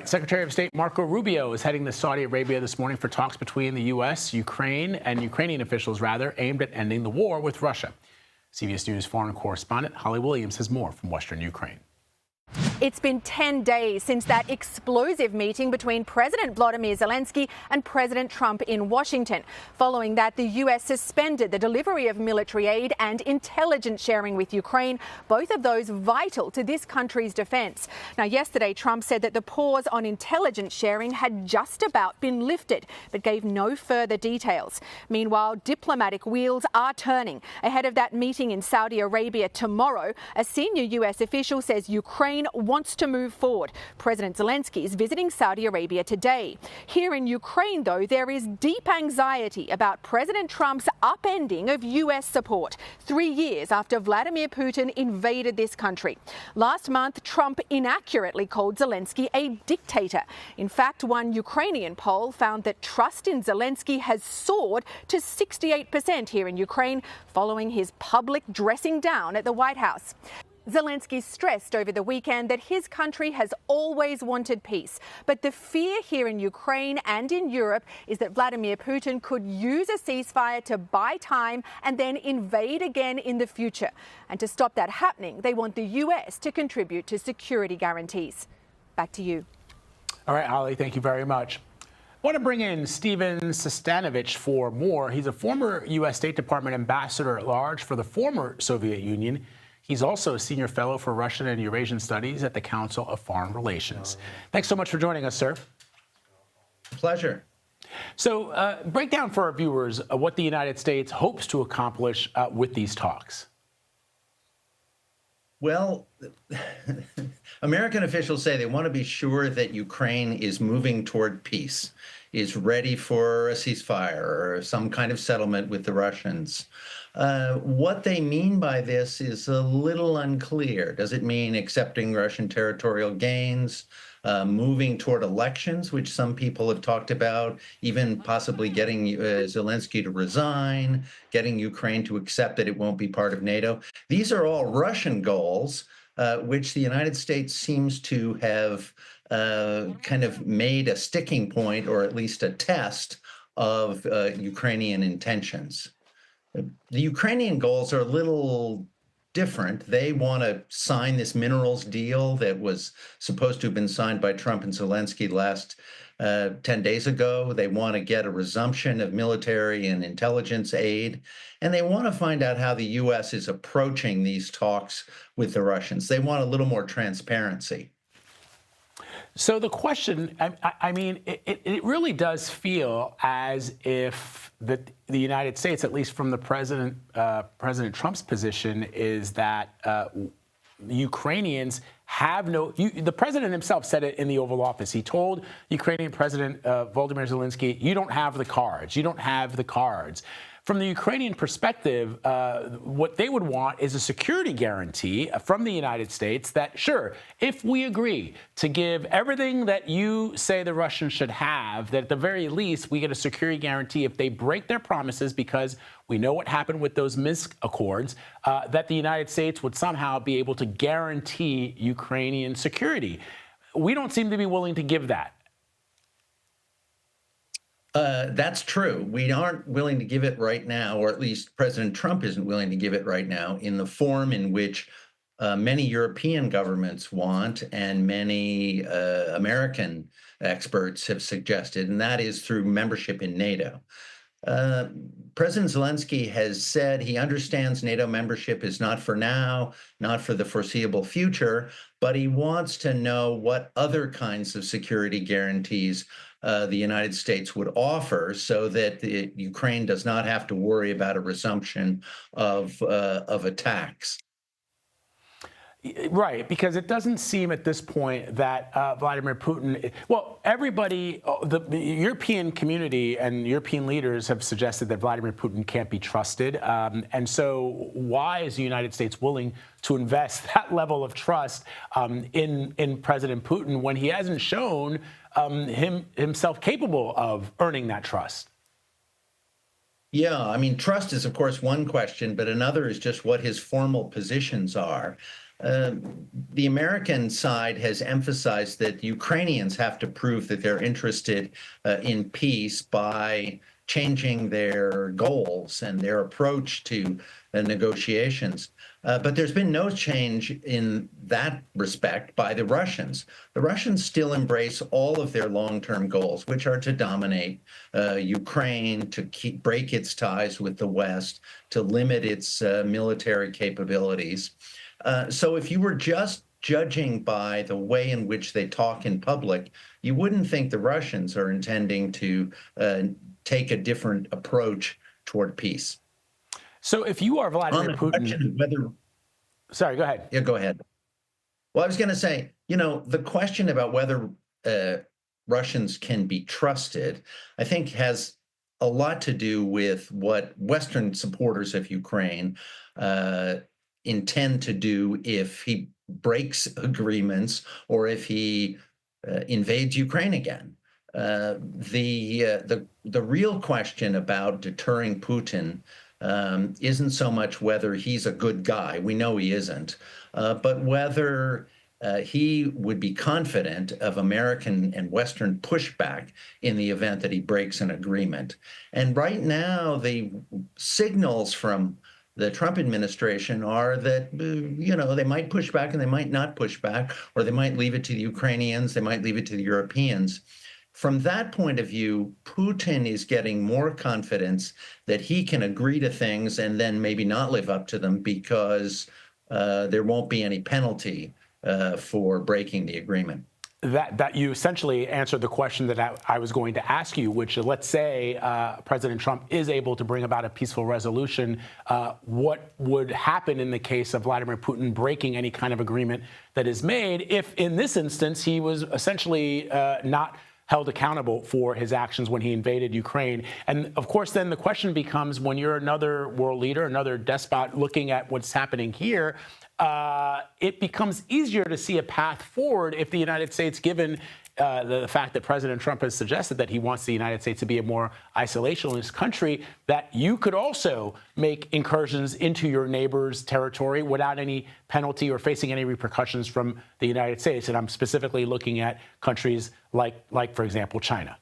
right, Secretary of State Marco Rubio is heading to Saudi Arabia this morning for talks between the U.S., Ukraine, and Ukrainian officials, aimed at ending the war with Russia. CBS News foreign correspondent Holly Williams has more from Western Ukraine. It's been 10 days since that explosive meeting between President Volodymyr Zelensky and President Trump in Washington. Following that, the U.S. suspended the delivery of military aid and intelligence sharing with Ukraine, both of those vital to this country's defense. Now, yesterday, Trump said that the pause on intelligence sharing had just about been lifted, but gave no further details. Meanwhile, diplomatic wheels are turning. Ahead of that meeting in Saudi Arabia tomorrow, a senior U.S. official says Ukraine wants to move forward. President Zelensky is visiting Saudi Arabia today. Here in Ukraine, though, there is deep anxiety about President Trump's upending of U.S. support 3 years after Vladimir Putin invaded this country. Last month, Trump inaccurately called Zelensky a dictator. In fact, one Ukrainian poll found that trust in Zelensky has soared to 68% here in Ukraine following his public dressing down at the White House. Zelensky stressed over the weekend that his country has always wanted peace. But the fear here in Ukraine and in Europe is that Vladimir Putin could use a ceasefire to buy time and then invade again in the future. And to stop that happening, they want the U.S. to contribute to security guarantees. Back to you. All right, Holly, thank you very much. I want to bring in Stephen Sestanovich for more. He's a former U.S. State Department ambassador at large for the former Soviet Union. He's also a senior fellow for Russian and Eurasian Studies at the Council of Foreign Relations. Thanks so much for joining us, sir. Pleasure. So break down for our viewers what the United States hopes to accomplish with these talks. Well, American officials say they want to be sure that Ukraine is moving toward peace, is ready for a ceasefire or some kind of settlement with the Russians. What they mean by this is a little unclear. Does it mean accepting Russian territorial gains, moving toward elections, which some people have talked about, even possibly getting Zelensky to resign, getting Ukraine to accept that it won't be part of NATO? These are all Russian goals, which the United States seems to have kind of made a sticking point, or at least a test of Ukrainian intentions. The Ukrainian goals are a little different. They want to sign this minerals deal that was supposed to have been signed by Trump and Zelensky last 10 days ago. They want to get a resumption of military and intelligence aid. And they want to find out how the U.S. is approaching these talks with the Russians. They want a little more transparency. So the question, I mean, it really does feel as if the United States, at least from the President Trump's position, is that Ukrainians have the president himself said it in the Oval Office. He told Ukrainian President Volodymyr Zelensky, you don't have the cards. You don't have the cards. From the Ukrainian perspective, what they would want is a security guarantee from the United States that, sure, if we agree to give everything that you say the Russians should have, that at the very least we get a security guarantee if they break their promises, because we know what happened with those Minsk Accords, that the United States would somehow be able to guarantee Ukrainian security. We don't seem to be willing to give that. That's true. We aren't willing to give it right now, or at least President Trump isn't willing to give it right now in the form in which many European governments want and many American experts have suggested, and that is through membership in NATO. President Zelensky has said he understands NATO membership is not for now, not for the foreseeable future, but he wants to know what other kinds of security guarantees the United States would offer so that Ukraine does not have to worry about a resumption of attacks. Right, because it doesn't seem at this point that Vladimir Putin, well, everybody, the European community and European leaders have suggested that Vladimir Putin can't be trusted. And so why is the United States willing to invest that level of trust in President Putin when he hasn't shown himself capable of earning that trust? Yeah, I mean, trust is, of course, one question, but another is just what his formal positions are. The American side has emphasized that Ukrainians have to prove that they're interested in peace by changing their goals and their approach to negotiations. But there's been no change in that respect by the Russians. The Russians still embrace all of their long-term goals, which are to dominate Ukraine, to break its ties with the West, to limit its military capabilities. So if you were just judging by the way in which they talk in public, you wouldn't think the Russians are intending to take a different approach toward peace. So if you are Vladimir Putin, sorry, go ahead. Yeah, go ahead. Well, I was going to say, the question about whether Russians can be trusted, I think has a lot to do with what Western supporters of Ukraine intend to do if he breaks agreements or if he invades Ukraine again. The real question about deterring Putin isn't so much whether he's a good guy. We know he isn't, but whether he would be confident of American and Western pushback in the event that he breaks an agreement. And right now, the signals from the Trump administration are that, they might push back and they might not push back, or they might leave it to the Ukrainians, they might leave it to the Europeans. From that point of view, Putin is getting more confidence that he can agree to things and then maybe not live up to them because there won't be any penalty for breaking the agreement. That you essentially answered the question that I was going to ask you, which let's say President Trump is able to bring about a peaceful resolution. What would happen in the case of Vladimir Putin breaking any kind of agreement that is made if, in this instance, he was essentially not held accountable for his actions when he invaded Ukraine? And of course, then the question becomes, when you're another world leader, another despot looking at what's happening here, it becomes easier to see a path forward if the United States, given the fact that President Trump has suggested that he wants the United States to be a more isolationist country, that you could also make incursions into your neighbor's territory without any penalty or facing any repercussions from the United States. And I'm specifically looking at countries like, for example, China.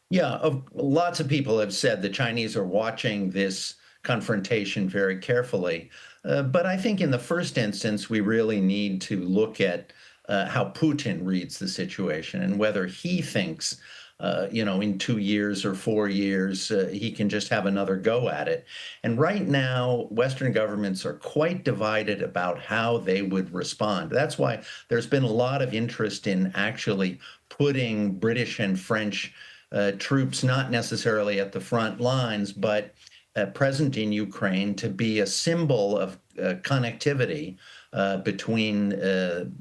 Yeah, lots of people have said the Chinese are watching this confrontation very carefully. But I think in the first instance, we really need to look at how Putin reads the situation and whether he thinks, in 2 years or 4 years, he can just have another go at it. And right now, Western governments are quite divided about how they would respond. That's why there's been a lot of interest in actually putting British and French troops, not necessarily at the front lines, but present in Ukraine to be a symbol of connectivity between the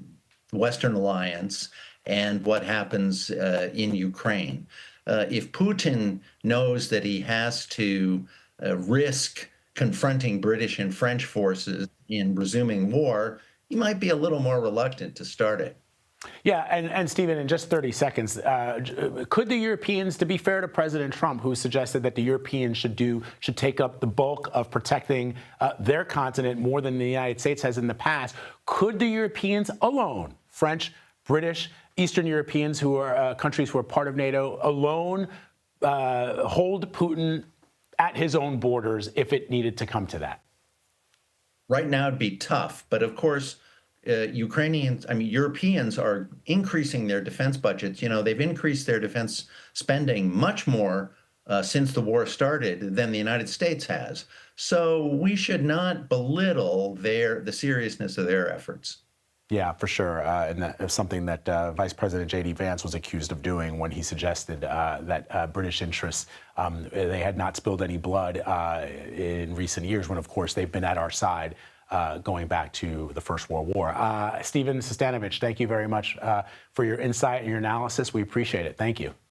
Western alliance and what happens in Ukraine. If Putin knows that he has to risk confronting British and French forces in resuming war, he might be a little more reluctant to start it. Yeah, and Stephen, in just 30 seconds, could the Europeans, to be fair to President Trump, who suggested that the Europeans should take up the bulk of protecting their continent more than the United States has in the past, could the Europeans alone, French, British, Eastern Europeans, who are countries who are part of NATO, alone hold Putin at his own borders if it needed to come to that? Right now it'd be tough, but of course, Europeans are increasing their defense budgets. They've increased their defense spending much more since the war started than the United States has. So we should not belittle the seriousness of their efforts. Yeah, for sure. And that is something that Vice President J.D. Vance was accused of doing when he suggested that British interests, they had not spilled any blood in recent years, when, of course, they've been at our side going back to the First World War. Stephen Sestanovich, thank you very much for your insight and your analysis. We appreciate it. Thank you.